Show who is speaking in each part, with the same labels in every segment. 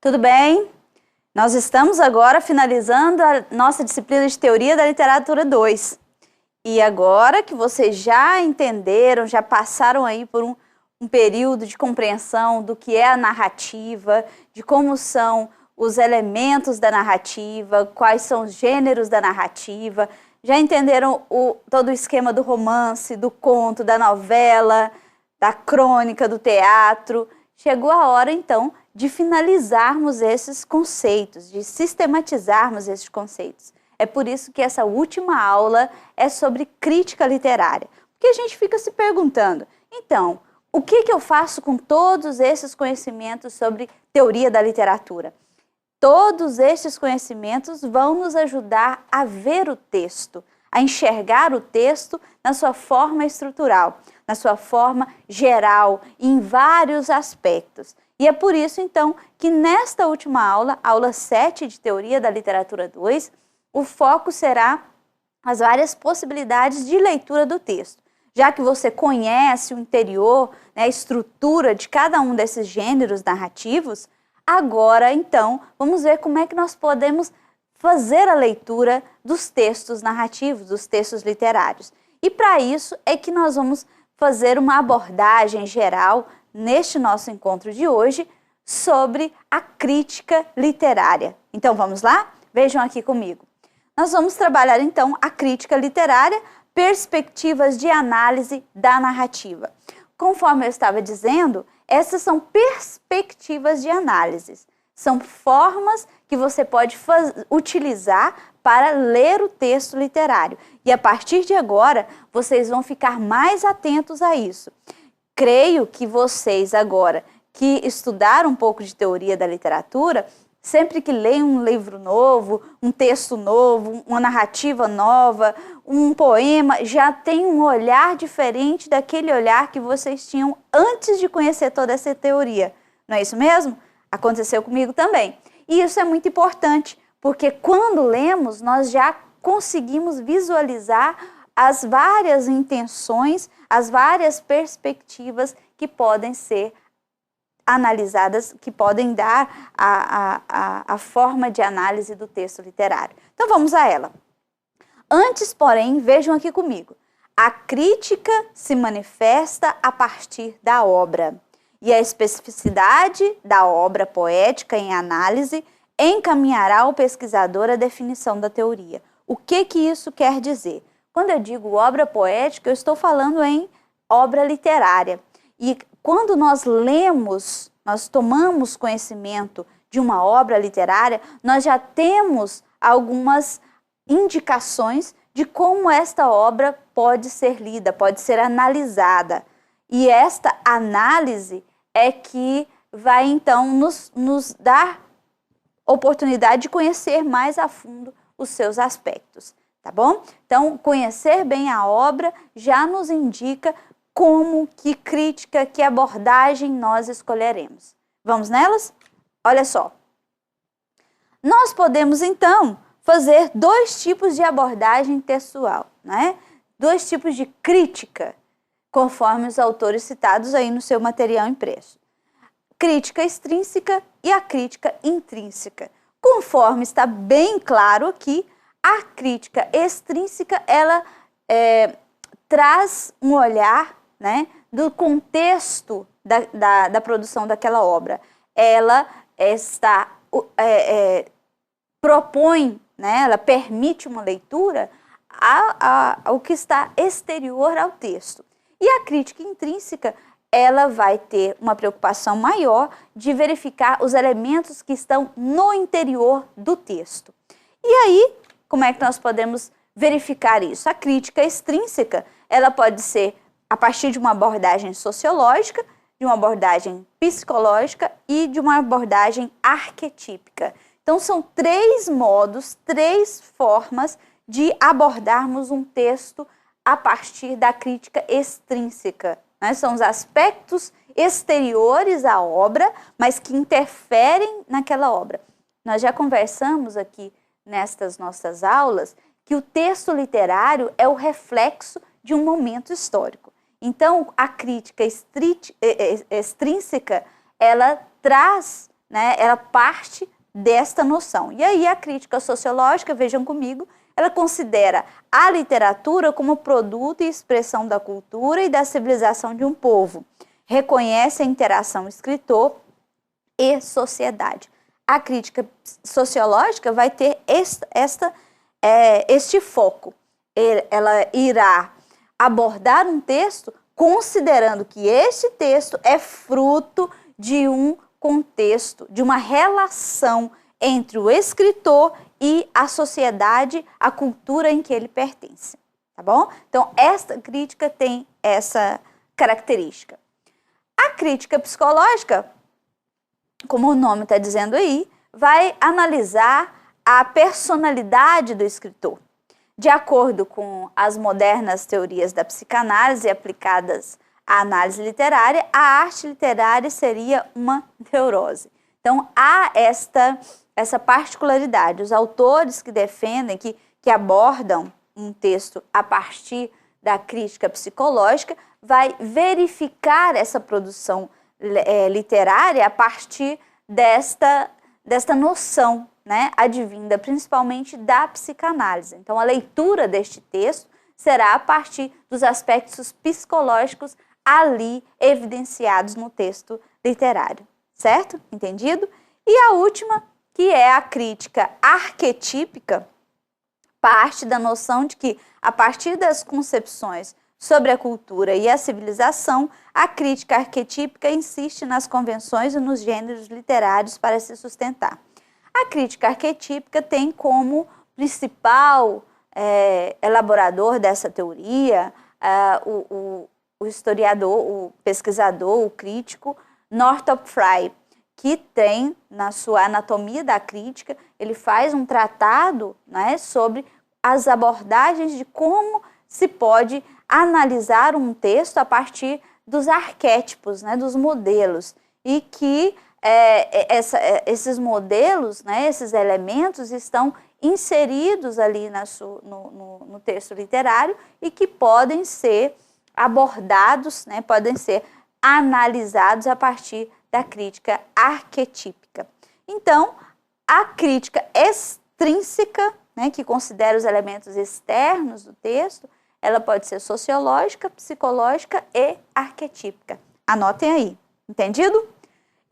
Speaker 1: Tudo bem? Nós estamos agora finalizando a nossa disciplina de Teoria da Literatura 2. E agora que vocês já entenderam, já passaram aí por um período de compreensão do que é a narrativa, de como são os elementos da narrativa, quais são os gêneros da narrativa, já entenderam todo o esquema do romance, do conto, da novela, da crônica, do teatro. Chegou a hora, então, de finalizarmos esses conceitos, de sistematizarmos esses conceitos. É por isso que essa última aula é sobre crítica literária. Porque a gente fica se perguntando, então, o que eu faço com todos esses conhecimentos sobre teoria da literatura? Todos estes conhecimentos vão nos ajudar a ver o texto, a enxergar o texto na sua forma estrutural, na sua forma geral, em vários aspectos. E é por isso, então, que nesta última aula, aula 7 de Teoria da Literatura 2, o foco será as várias possibilidades de leitura do texto. Já que você conhece o interior, né, a estrutura de cada um desses gêneros narrativos, agora, então, vamos ver como é que nós podemos fazer a leitura dos textos narrativos, dos textos literários. E para isso é que nós vamos fazer uma abordagem geral neste nosso encontro de hoje sobre a crítica literária. Então vamos lá? Vejam aqui comigo. Nós vamos trabalhar então a crítica literária, perspectivas de análise da narrativa. Conforme eu estava dizendo, essas são perspectivas de análise. São formas que você pode utilizar para ler o texto literário. E a partir de agora, vocês vão ficar mais atentos a isso. Creio que vocês agora, que estudaram um pouco de teoria da literatura, sempre que leem um livro novo, um texto novo, uma narrativa nova, um poema, já tem um olhar diferente daquele olhar que vocês tinham antes de conhecer toda essa teoria. Não é isso mesmo? Aconteceu comigo também. E isso é muito importante, porque quando lemos, nós já conseguimos visualizar as várias intenções, as várias perspectivas que podem ser analisadas, que podem dar a forma de análise do texto literário. Então vamos a ela. Antes, porém, vejam aqui comigo. A crítica se manifesta a partir da obra. E a especificidade da obra poética em análise encaminhará o pesquisador à definição da teoria. O que isso quer dizer? Quando eu digo obra poética, eu estou falando em obra literária. E quando nós lemos, nós tomamos conhecimento de uma obra literária, nós já temos algumas indicações de como esta obra pode ser lida, pode ser analisada. E esta análise é que vai então nos dar oportunidade de conhecer mais a fundo os seus aspectos, tá bom? Então, conhecer bem a obra já nos indica como, que crítica, que abordagem nós escolheremos. Vamos nelas? Olha só. Nós podemos, então, fazer dois tipos de abordagem textual, né? Dois tipos de crítica, conforme os autores citados aí no seu material impresso. Crítica extrínseca e a crítica intrínseca. Conforme está bem claro aqui, a crítica extrínseca, ela traz um olhar, né, do contexto da produção daquela obra. Ela propõe, né, ela permite uma leitura ao que está exterior ao texto. E a crítica intrínseca, ela vai ter uma preocupação maior de verificar os elementos que estão no interior do texto. E aí, como é que nós podemos verificar isso? A crítica extrínseca, ela pode ser a partir de uma abordagem sociológica, de uma abordagem psicológica e de uma abordagem arquetípica. Então, são três modos, três formas de abordarmos um texto a partir da crítica extrínseca. Né? São os aspectos exteriores à obra, mas que interferem naquela obra. Nós já conversamos aqui nestas nossas aulas que o texto literário é o reflexo de um momento histórico. Então, a crítica extrínseca, ela traz né, ela parte desta noção. E aí a crítica sociológica, vejam comigo, ela considera a literatura como produto e expressão da cultura e da civilização de um povo. Reconhece a interação escritor e sociedade. A crítica sociológica vai ter este foco. Ela irá abordar um texto considerando que este texto é fruto de um contexto, de uma relação entre o escritor e a sociedade, a cultura em que ele pertence, tá bom? Então, esta crítica tem essa característica. A crítica psicológica, como o nome está dizendo aí, vai analisar a personalidade do escritor. De acordo com as modernas teorias da psicanálise aplicadas à análise literária, a arte literária seria uma neurose. Então, há essa particularidade. Os autores que defendem, que abordam um texto a partir da crítica psicológica, vai verificar essa produção literária a partir desta noção, né, advinda principalmente da psicanálise. Então, a leitura deste texto será a partir dos aspectos psicológicos ali evidenciados no texto literário, certo? Entendido? E a última, que é a crítica arquetípica, parte da noção de que, a partir das concepções sobre a cultura e a civilização, a crítica arquetípica insiste nas convenções e nos gêneros literários para se sustentar. A crítica arquetípica tem como principal elaborador dessa teoria o historiador, o pesquisador, o crítico Northrop Frye, que tem na sua Anatomia da Crítica, ele faz um tratado, né, sobre as abordagens de como se pode analisar um texto a partir dos arquétipos, né, dos modelos, e que esses modelos, né, esses elementos estão inseridos ali no texto literário e que podem ser abordados, né, podem ser analisados a partir da crítica arquetípica. Então, a crítica extrínseca, né, que considera os elementos externos do texto, ela pode ser sociológica, psicológica e arquetípica. Anotem aí, entendido?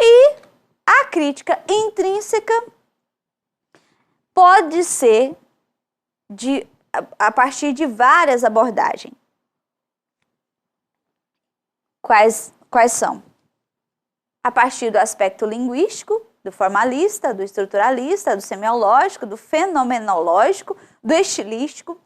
Speaker 1: E a crítica intrínseca pode ser a partir de várias abordagens. Quais são? A partir do aspecto linguístico, do formalista, do estruturalista, do semiológico, do fenomenológico, do estilístico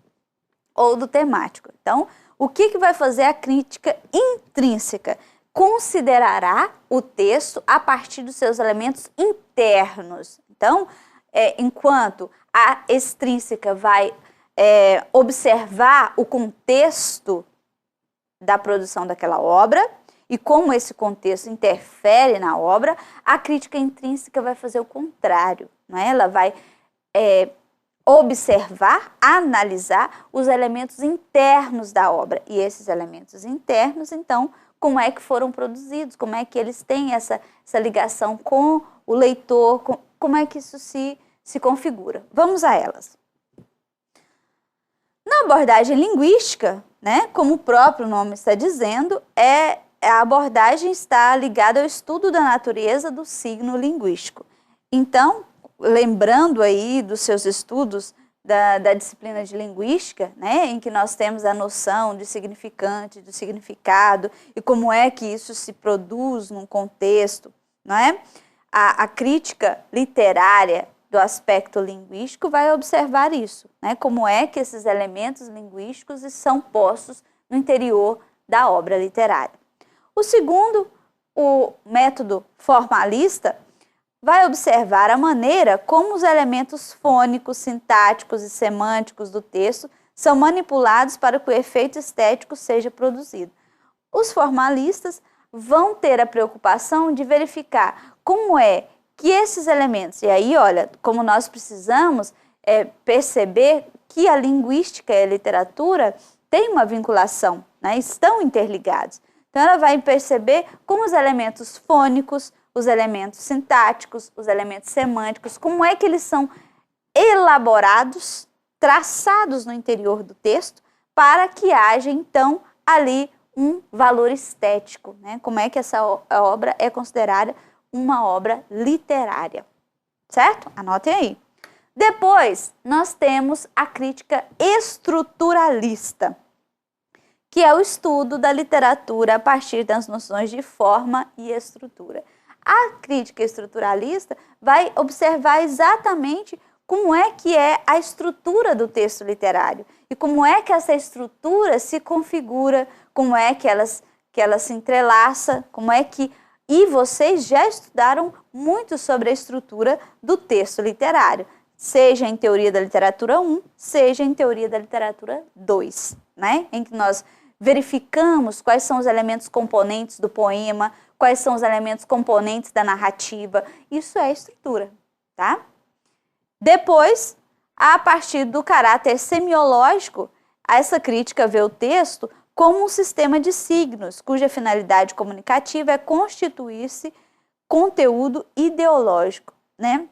Speaker 1: ou do temático. Então, o que vai fazer a crítica intrínseca? Considerará o texto a partir dos seus elementos internos. Então, enquanto a extrínseca vai observar o contexto da produção daquela obra e como esse contexto interfere na obra, a crítica intrínseca vai fazer o contrário, né? Ela vai observar, analisar os elementos internos da obra. E esses elementos internos, então, como é que foram produzidos, como é que eles têm essa ligação com o leitor, como é que isso se configura. Vamos a elas. Na abordagem linguística, né, como o próprio nome está dizendo, a abordagem está ligada ao estudo da natureza do signo linguístico. Então, lembrando aí dos seus estudos da disciplina de linguística, né, em que nós temos a noção de significante, do significado e como é que isso se produz num contexto, não é? A crítica literária do aspecto linguístico vai observar isso, né, como é que esses elementos linguísticos são postos no interior da obra literária. O segundo, o método formalista, vai observar a maneira como os elementos fônicos, sintáticos e semânticos do texto são manipulados para que o efeito estético seja produzido. Os formalistas vão ter a preocupação de verificar como é que esses elementos, e aí, olha, como nós precisamos perceber que a linguística e a literatura têm uma vinculação, né, estão interligados. Então, ela vai perceber como os elementos fônicos, os elementos sintáticos, os elementos semânticos, como é que eles são elaborados, traçados no interior do texto, para que haja, então, ali um valor estético, né? Como é que essa obra é considerada uma obra literária, certo? Anotem aí. Depois, nós temos a crítica estruturalista, que é o estudo da literatura a partir das noções de forma e estrutura. A crítica estruturalista vai observar exatamente como é que é a estrutura do texto literário e como é que essa estrutura se configura, como é que ela se entrelaça, como é que... E vocês já estudaram muito sobre a estrutura do texto literário, seja em teoria da literatura 1, seja em teoria da literatura 2, né? Em que nós verificamos quais são os elementos componentes do poema, quais são os elementos componentes da narrativa. Isso é estrutura, tá? Depois, a partir do caráter semiológico, essa crítica vê o texto como um sistema de signos, cuja finalidade comunicativa é constituir-se conteúdo ideológico, né?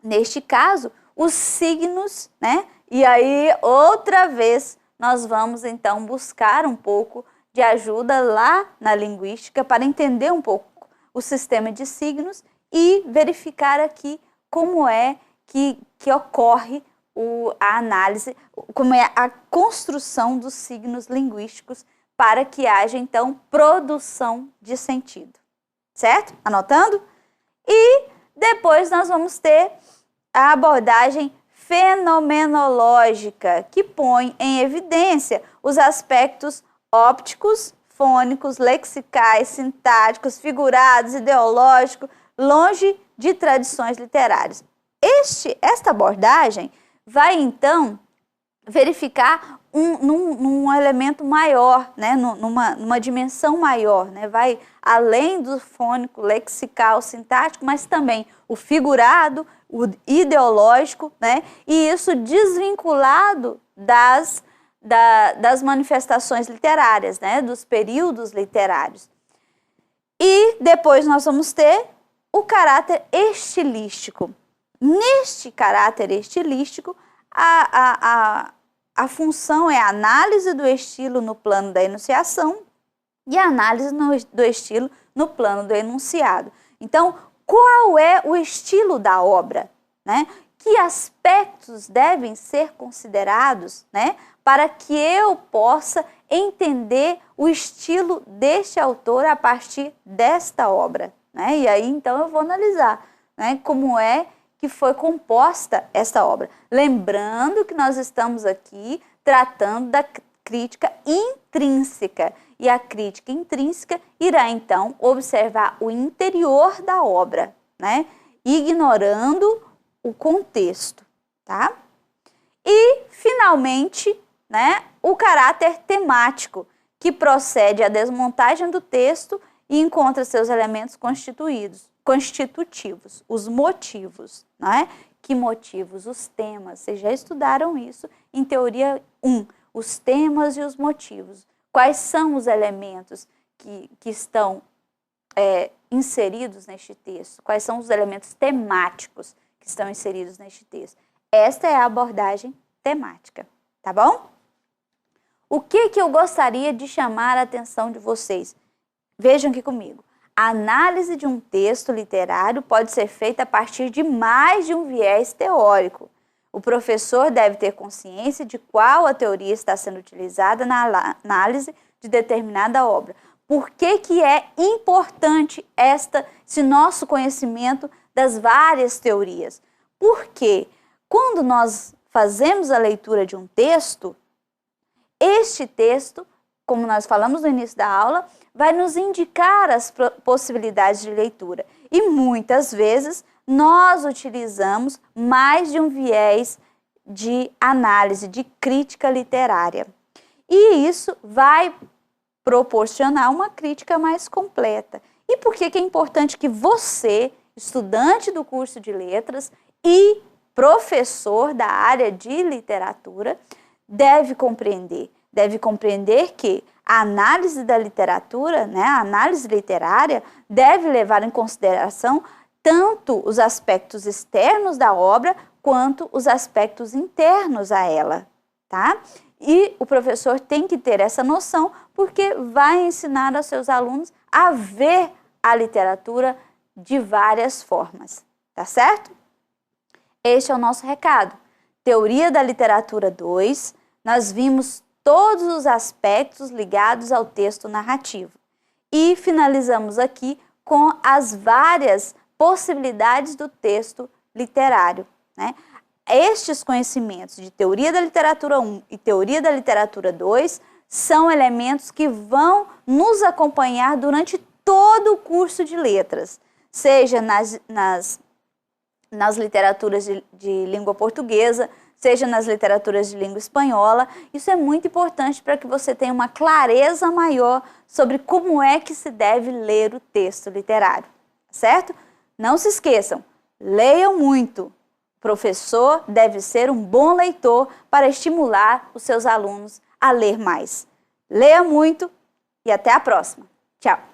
Speaker 1: Neste caso, os signos, né? E aí, outra vez, nós vamos, então, buscar um pouco de ajuda lá na linguística para entender um pouco o sistema de signos e verificar aqui como é que ocorre a análise, como é a construção dos signos linguísticos para que haja, então, produção de sentido. Certo? Anotando? E depois nós vamos ter a abordagem fenomenológica, que põe em evidência os aspectos ópticos, fônicos, lexicais, sintáticos, figurados, ideológicos, longe de tradições literárias. Esta abordagem vai, então, verificar num elemento maior, né? numa dimensão maior, né? Vai além do fônico, lexical, sintático, mas também o figurado, o ideológico, né? E isso desvinculado das manifestações literárias, né? Dos períodos literários. E depois nós vamos ter o caráter estilístico. Neste caráter estilístico, a função é a análise do estilo no plano da enunciação e a análise do estilo no plano do enunciado. Então, qual é o estilo da obra, né? Que aspectos devem ser considerados, né, para que eu possa entender o estilo deste autor a partir desta obra, né? E aí, então, eu vou analisar, né, como é que foi composta esta obra. Lembrando que nós estamos aqui tratando da crítica intrínseca. E a crítica intrínseca irá, então, observar o interior da obra, né? Ignorando o contexto, tá? E, finalmente, né, o caráter temático, que procede à desmontagem do texto e encontra seus elementos constitutivos, os motivos, né? Que motivos? Os temas. Vocês já estudaram isso em teoria 1, os temas e os motivos. Quais são os elementos que estão inseridos neste texto? Quais são os elementos temáticos que estão inseridos neste texto? Esta é a abordagem temática, tá bom? O que eu gostaria de chamar a atenção de vocês? Vejam aqui comigo. A análise de um texto literário pode ser feita a partir de mais de um viés teórico. O professor deve ter consciência de qual a teoria está sendo utilizada na análise de determinada obra. Por que é importante esse nosso conhecimento das várias teorias? Porque quando nós fazemos a leitura de um texto, este texto, como nós falamos no início da aula, vai nos indicar as possibilidades de leitura. E muitas vezes nós utilizamos mais de um viés de análise, de crítica literária. E isso vai proporcionar uma crítica mais completa. E por que é importante que você, estudante do curso de letras e professor da área de literatura, deve compreender, deve compreender que a análise da literatura, né, a análise literária, deve levar em consideração tanto os aspectos externos da obra quanto os aspectos internos a ela, tá? E o professor tem que ter essa noção porque vai ensinar aos seus alunos a ver a literatura de várias formas, tá certo? Este é o nosso recado. Teoria da Literatura 2, nós vimos todos os aspectos ligados ao texto narrativo. E finalizamos aqui com as várias possibilidades do texto literário, né? Estes conhecimentos de Teoria da Literatura 1 e Teoria da Literatura 2 são elementos que vão nos acompanhar durante todo o curso de letras, seja nas literaturas de língua portuguesa, seja nas literaturas de língua espanhola. Isso é muito importante para que você tenha uma clareza maior sobre como é que se deve ler o texto literário, certo? Não se esqueçam, leiam muito. O professor deve ser um bom leitor para estimular os seus alunos a ler mais. Leia muito e até a próxima. Tchau!